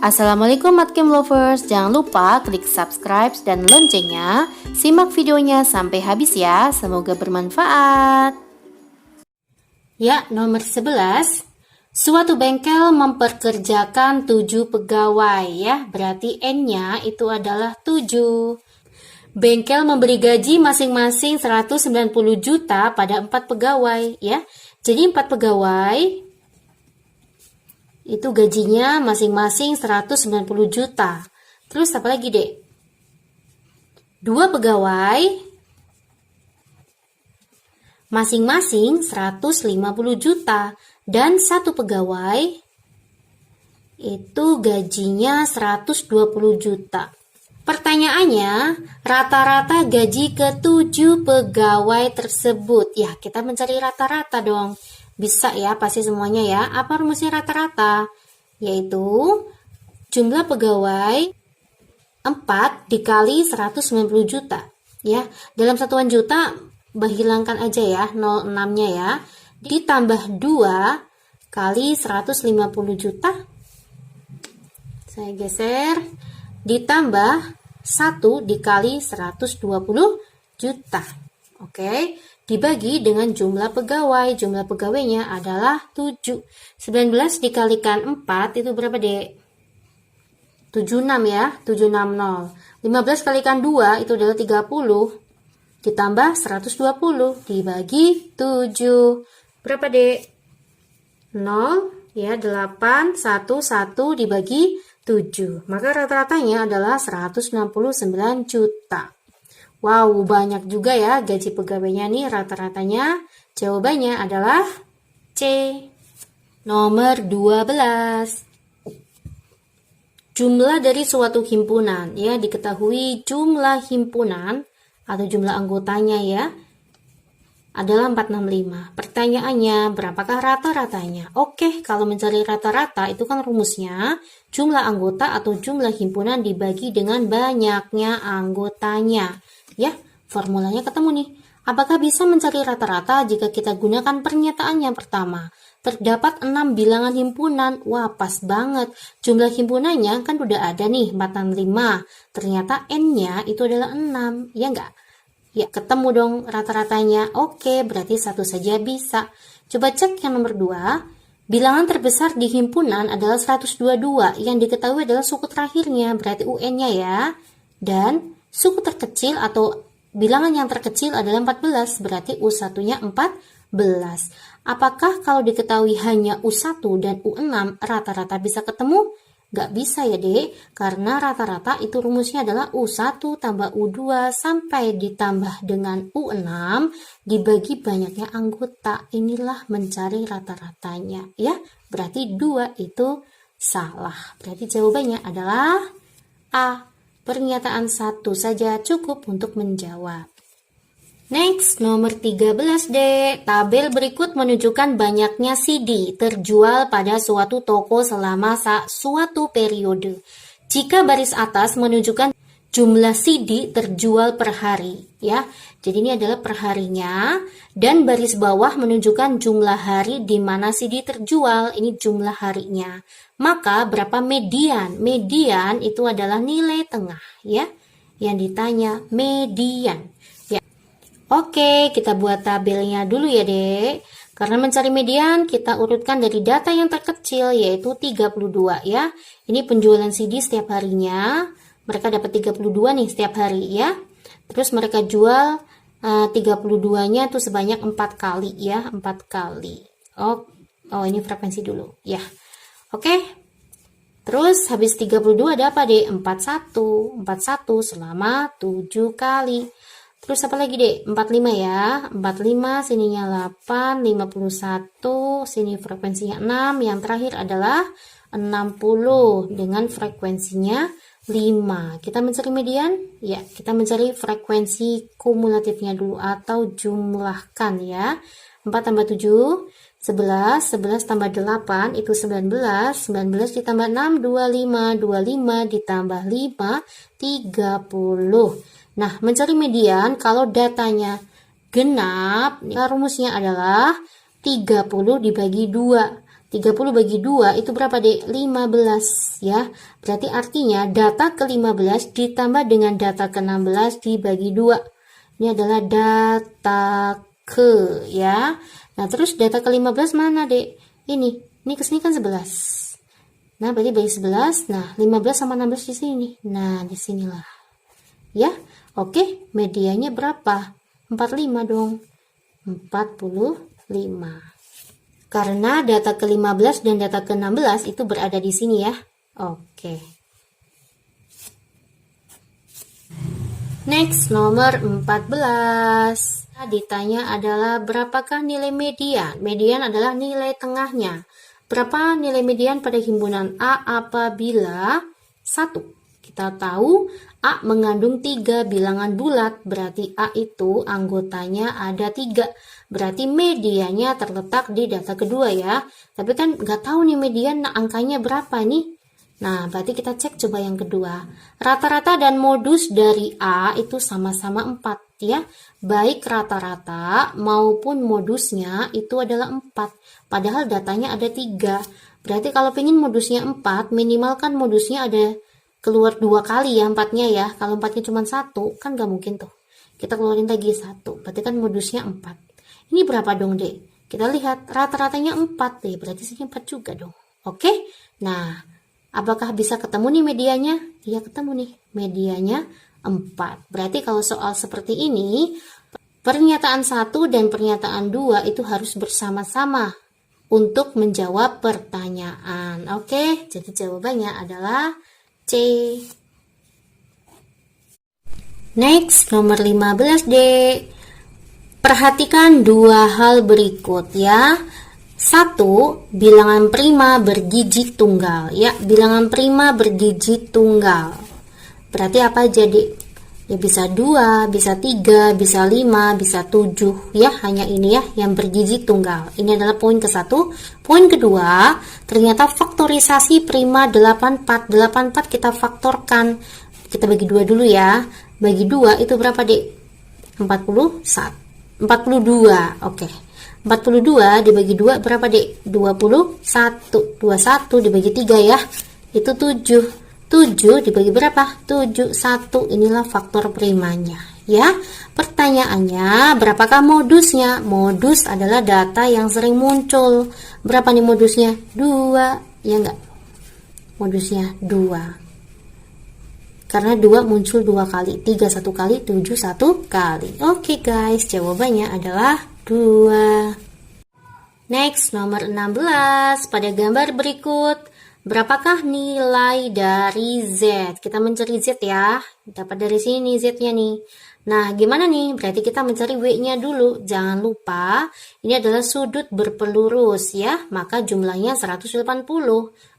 Assalamualaikum Matkem Lovers, jangan lupa klik subscribe dan loncengnya. Simak videonya sampai habis ya, semoga bermanfaat. Ya, nomor 11. Suatu bengkel memperkerjakan 7 pegawai ya, berarti N-nya itu adalah 7. Bengkel memberi gaji masing-masing 190 juta pada 4 pegawai ya. Jadi 4 pegawai itu gajinya masing-masing 190 juta. Terus apa lagi, Dek? 2 pegawai masing-masing 150 juta dan 1 pegawai itu gajinya 120 juta. Pertanyaannya, rata-rata gaji ke-7 pegawai tersebut. Ya, kita mencari rata-rata dong. Bisa ya, pasti semuanya ya. Apa rumusnya rata-rata? Yaitu jumlah pegawai 4 dikali 190 juta. Ya, dalam satuan juta hilangkan aja ya 06-nya ya. Ditambah 2 kali 150 juta. Saya geser. Ditambah 1 dikali 120 juta. Oke, dibagi dengan jumlah pegawai. Jumlah pegawainya adalah 7. 19 dikalikan 4 itu berapa, Dek? 76 ya, 760. 15 kalikan 2 itu adalah 30. Ditambah 120 dibagi 7. Berapa, Dek? 0 ya, 8, 1, 1 dibagi 7. Maka rata-ratanya adalah 169 juta. Wow, banyak juga ya gaji pegawainya nih rata-ratanya. Jawabannya adalah C. Nomor 12. Jumlah dari suatu himpunan ya, diketahui jumlah himpunan atau jumlah anggotanya ya adalah 465. Pertanyaannya, berapakah rata-ratanya? Oke, kalau mencari rata-rata itu kan rumusnya jumlah anggota atau jumlah himpunan dibagi dengan banyaknya anggotanya. Ya, formulanya ketemu nih. Apakah bisa mencari rata-rata jika kita gunakan pernyataan yang pertama? Terdapat 6 bilangan himpunan. Wah, pas banget. Jumlah himpunannya kan udah ada nih, 465. Ternyata N-nya itu adalah 6. Ya enggak? Ya, ketemu dong rata-ratanya. Oke, berarti satu saja bisa. Coba cek yang nomor 2. Bilangan terbesar di himpunan adalah 122. Yang diketahui adalah suku terakhirnya, berarti UN-nya ya. Dan suku terkecil atau bilangan yang terkecil adalah 14, berarti U1-nya 14. Apakah kalau diketahui hanya U1 dan U6 rata-rata bisa ketemu? Gak bisa ya, Dek, karena rata-rata itu rumusnya adalah U1 tambah U2 sampai ditambah dengan U6 dibagi banyaknya anggota. Inilah mencari rata-ratanya ya. Berarti 2 itu salah. Berarti jawabannya adalah A. Pernyataan 1 saja cukup untuk menjawab. Next, nomor 13 Dek. Tabel berikut menunjukkan banyaknya CD terjual pada suatu toko selama suatu periode. Jika baris atas menunjukkan jumlah CD terjual per hari, ya. Jadi ini adalah per harinya, dan baris bawah menunjukkan jumlah hari di mana CD terjual, ini jumlah harinya. Maka berapa median? Median itu adalah nilai tengah, ya. Yang ditanya median. Oke, kita buat tabelnya dulu ya, Dek. Karena mencari median, kita urutkan dari data yang terkecil, yaitu 32 ya. Ini penjualan CD setiap harinya. Mereka dapat 32 nih setiap hari ya. Terus mereka jual 32-nya itu sebanyak 4 kali ya, 4 kali. Oh, ini frekuensi dulu ya. Oke. Terus habis 32 ada apa, Dek? 41 selama 7 kali. Terus apa lagi, Dek? 45 ya. 45 sininya 8, 51, sini frekuensinya 6. Yang terakhir adalah 60 dengan frekuensinya 5. Kita mencari median? Ya, kita mencari frekuensi kumulatifnya dulu atau jumlahkan ya. 4 tambah 7, 11, 11 tambah 8 itu 19, 19 ditambah 6, 25, 25 ditambah 5, 30. Nah, mencari median kalau datanya genap, rumusnya adalah 30 dibagi 2. 30 bagi 2 itu berapa, Dek? 15 ya. Berarti artinya data ke-15 ditambah dengan data ke-16 dibagi 2. Ini adalah data ke ya. Nah, terus data ke-15 mana, Dek? Ini kesini kan 11. Nah, berarti bagi 11. Nah, 15 sama 16 di sini. Nah, disinilah. Ya, oke. Medianya berapa? 45 dong. 45. Karena data ke-15 dan data ke-16 itu berada di sini ya. Oke. Next, nomor 14. Ditanya adalah berapakah nilai median? Median adalah nilai tengahnya. Berapa nilai median pada himpunan A apabila 1? Kita tahu A mengandung 3 bilangan bulat, berarti A itu anggotanya ada 3. Berarti medianya terletak di data kedua ya. Tapi kan nggak tahu nih median angkanya berapa nih. Nah, berarti kita cek coba yang kedua. Rata-rata dan modus dari A itu sama-sama 4 ya. Baik rata-rata maupun modusnya itu adalah 4. Padahal datanya ada 3. Berarti kalau pengen modusnya 4, minimal kan modusnya ada keluar 2 kali ya 4-nya ya. Kalau 4-nya cuma 1, kan nggak mungkin tuh. Kita keluarin lagi 1. Berarti kan modusnya 4. Ini berapa dong, Dek? Kita lihat rata-ratanya 4 deh. Berarti sini 4 juga dong. Oke? Nah, apakah bisa ketemu nih medianya? Iya, ketemu nih. Medianya 4. Berarti kalau soal seperti ini, pernyataan 1 dan pernyataan 2 itu harus bersama-sama untuk menjawab pertanyaan. Oke? Jadi jawabannya adalah C. Next, nomor 15, Dek. Perhatikan dua hal berikut ya. 1, bilangan prima berdigit tunggal ya. Bilangan prima berdigit tunggal. Berarti apa jadi? Ya bisa 2, bisa 3, bisa 5, bisa 7 ya. Hanya ini ya yang berdigit tunggal. Ini adalah poin ke-1. Poin kedua, ternyata faktorisasi prima 84. 84 kita faktorkan. Kita bagi 2 dulu ya. Bagi 2 itu berapa, Dek? 42. Oke. 42 dibagi 2 berapa, Dek? 21. 21 dibagi 3 ya. Itu 7. 7 dibagi berapa? 7. 1. Inilah faktor primanya ya. Pertanyaannya, berapakah modusnya? Modus adalah data yang sering muncul. Berapa nih modusnya? 2. Ya enggak? Modusnya 2. Karena 2 muncul 2 kali, 3 1 kali, 7 1 kali. Oke guys, jawabannya adalah 2. Next, nomor 16. Pada gambar berikut, berapakah nilai dari Z? Kita mencari Z ya. Dapat dari sini Z-nya nih. Nah, gimana nih? Berarti kita mencari W-nya dulu. Jangan lupa, ini adalah sudut berpelurus ya. Maka jumlahnya 180.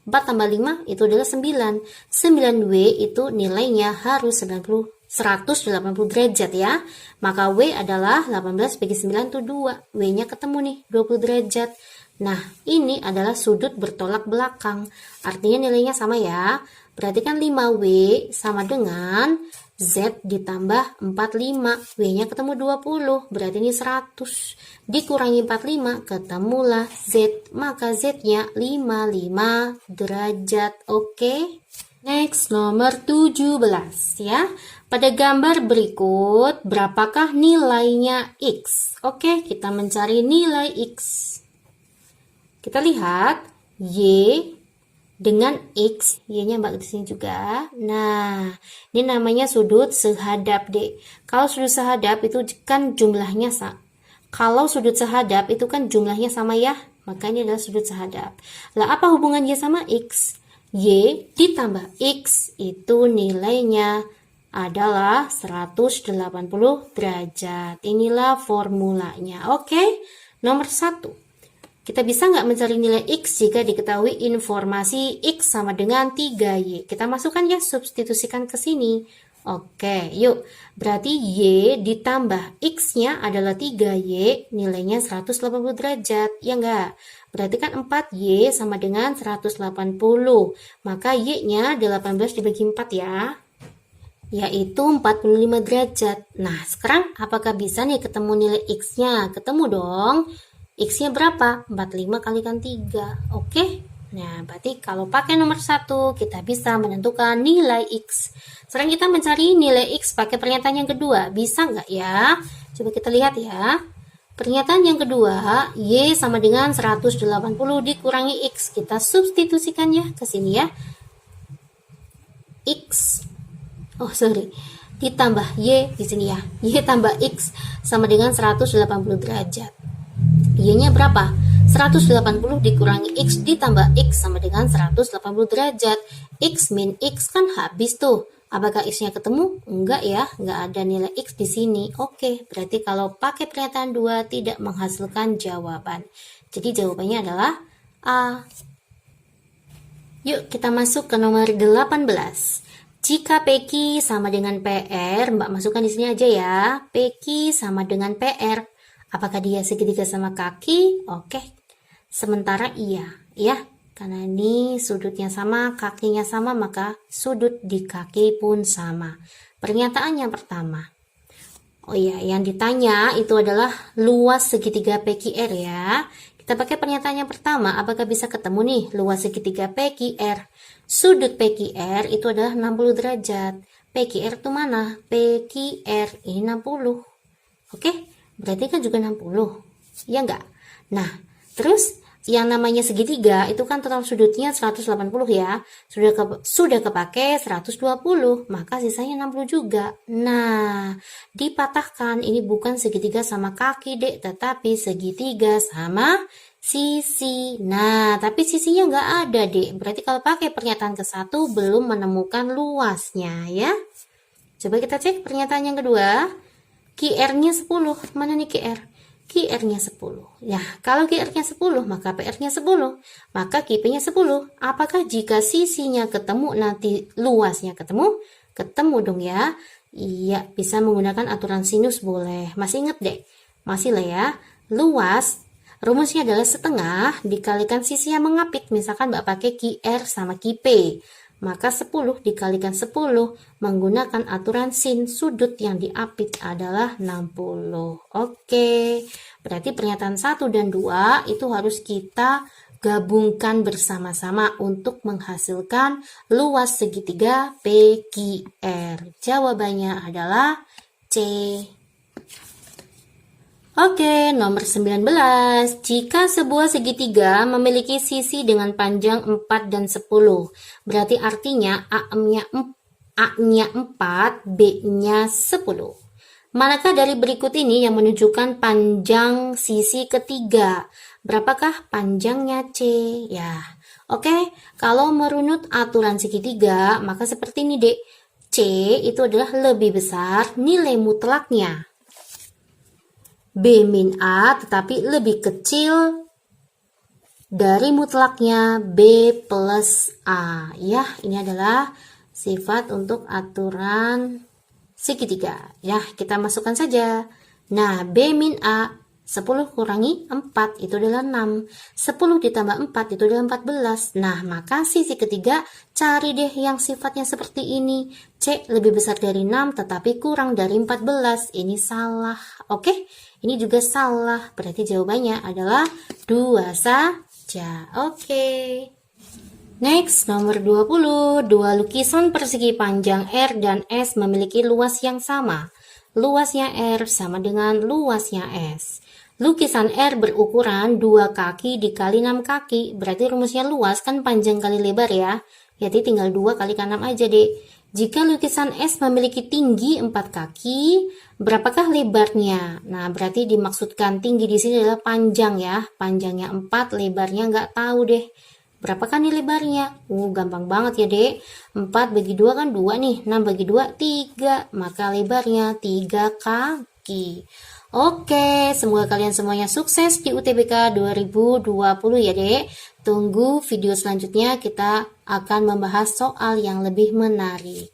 4 tambah 5 itu adalah 9. 9W itu nilainya harus 180 derajat ya. Maka W adalah 18 bagi 9 itu 2. W-nya ketemu nih, 20 derajat. Nah, ini adalah sudut bertolak belakang. Artinya nilainya sama ya. Berarti kan 5W sama dengan Z ditambah 45. W-nya ketemu 20. Berarti ini 100. Dikurangi 45, ketemulah Z. Maka Z-nya 55 derajat. Oke. Next, nomor 17 ya. Pada gambar berikut, berapakah nilainya X? Oke, kita mencari nilai X. Kita lihat Y dengan X, Y-nya mbak di sini juga. Nah, ini namanya sudut sehadap, Dek. Kalau sudut sehadap itu kan jumlahnya sama. Kalau sudut sehadap itu kan jumlahnya sama ya, maka ini adalah sudut sehadap. Lah, apa hubungannya sama X? Y ditambah X itu nilainya adalah 180 derajat. Inilah formulanya. Oke, nomor 1. Kita bisa nggak mencari nilai X jika diketahui informasi X sama dengan 3Y? Kita masukkan ya, substitusikan ke sini. Oke, yuk. Berarti Y ditambah X-nya adalah 3Y, nilainya 180 derajat. Ya enggak? Berarti kan 4Y sama dengan 180. Maka Y-nya 18 dibagi 4 ya. Yaitu 45 derajat. Nah, sekarang apakah bisa nih ketemu nilai X-nya? Ketemu dong. X-nya berapa? 45 kalikan 3. Oke? Nah, berarti kalau pakai nomor 1, kita bisa menentukan nilai X. Sekarang kita mencari nilai X pakai pernyataan yang kedua. Bisa nggak ya? Coba kita lihat ya. Pernyataan yang kedua, Y sama dengan 180 dikurangi X. Kita substitusikan ya ke sini ya. X. Ditambah Y di sini ya. Y tambah X sama dengan 180 derajat. Y-nya berapa? 180 dikurangi X ditambah X sama dengan 180 derajat. X min X kan habis tuh. Apakah X-nya ketemu? Enggak ya, enggak ada nilai X di sini. Oke, berarti kalau pakai pernyataan 2 tidak menghasilkan jawaban. Jadi jawabannya adalah A. Yuk kita masuk ke nomor 18. Jika PQ sama dengan PR, Mbak masukkan di sini aja ya. PQ sama dengan PR. Apakah dia segitiga sama kaki? Oke. Sementara iya, ya. Karena ini sudutnya sama, kakinya sama, maka sudut di kaki pun sama. Pernyataan yang pertama. Oh iya, yang ditanya itu adalah luas segitiga PQR ya. Kita pakai pernyataan yang pertama, apakah bisa ketemu nih luas segitiga PQR? Sudut PQR itu adalah 60 derajat. PQR itu mana? PQR ini 60. Oke? Berarti kan juga 60, ya enggak? Nah, terus yang namanya segitiga itu kan total sudutnya 180 ya. Sudah kepake 120, maka sisanya 60 juga. Nah, dipatahkan ini bukan segitiga sama kaki, Dek, tetapi segitiga sama sisi. Nah, tapi sisinya enggak ada, Dek. Berarti kalau pakai pernyataan ke-1 belum menemukan luasnya ya. Coba kita cek pernyataan yang kedua. QR-nya 10. Mana nih QR? QR-nya 10. Ya, kalau QR-nya 10, maka PR-nya 10. Maka QP-nya 10. Apakah jika sisinya ketemu nanti luasnya ketemu? Ketemu dong ya. Iya, bisa menggunakan aturan sinus boleh. Masih inget deh? Masih lah ya. Luas, rumusnya adalah setengah dikalikan sisi yang mengapit. Misalkan Mbak pakai QR sama QP. Maka 10 dikalikan 10 menggunakan aturan sin, sudut yang diapit adalah 60. Oke, berarti pernyataan 1 dan 2 itu harus kita gabungkan bersama-sama untuk menghasilkan luas segitiga PQR. Jawabannya adalah C. Oke, nomor 19. Jika sebuah segitiga memiliki sisi dengan panjang 4 dan 10, berarti artinya A-nya 4, B-nya 10. Manakah dari berikut ini yang menunjukkan panjang sisi ketiga? Berapakah panjangnya C? Ya, oke. Kalau merunut aturan segitiga, maka seperti ini, Dek. C itu adalah lebih besar nilai mutlaknya. B min A tetapi lebih kecil dari mutlaknya B plus A. Ya, ini adalah sifat untuk aturan segitiga. Ya, kita masukkan saja. Nah, B min A 10 kurangi 4 itu adalah 6. 10 ditambah 4 itu adalah 14. Nah, maka sisi ketiga cari deh yang sifatnya seperti ini. C lebih besar dari 6 tetapi kurang dari 14. Ini salah. Oke, ini juga salah. Berarti jawabannya adalah 2 saja. Oke. Next, nomor 20. Dua lukisan persegi panjang R dan S memiliki luas yang sama. Luasnya R sama dengan luasnya S. Lukisan R berukuran 2 kaki dikali 6 kaki. Berarti rumusnya luas kan panjang kali lebar ya. Jadi tinggal 2 kali 6 aja deh. Jika lukisan S memiliki tinggi 4 kaki, berapakah lebarnya? Nah, berarti dimaksudkan tinggi di sini adalah panjang ya. Panjangnya 4, lebarnya nggak tahu deh. Berapakah nih lebarnya? Gampang banget ya, Dek. 4 bagi 2 kan 2 nih. 6 bagi 2, 3. Maka lebarnya 3 kaki. Oke, semoga kalian semuanya sukses di UTBK 2020 ya, Dek. Tunggu video selanjutnya, kita akan membahas soal yang lebih menarik.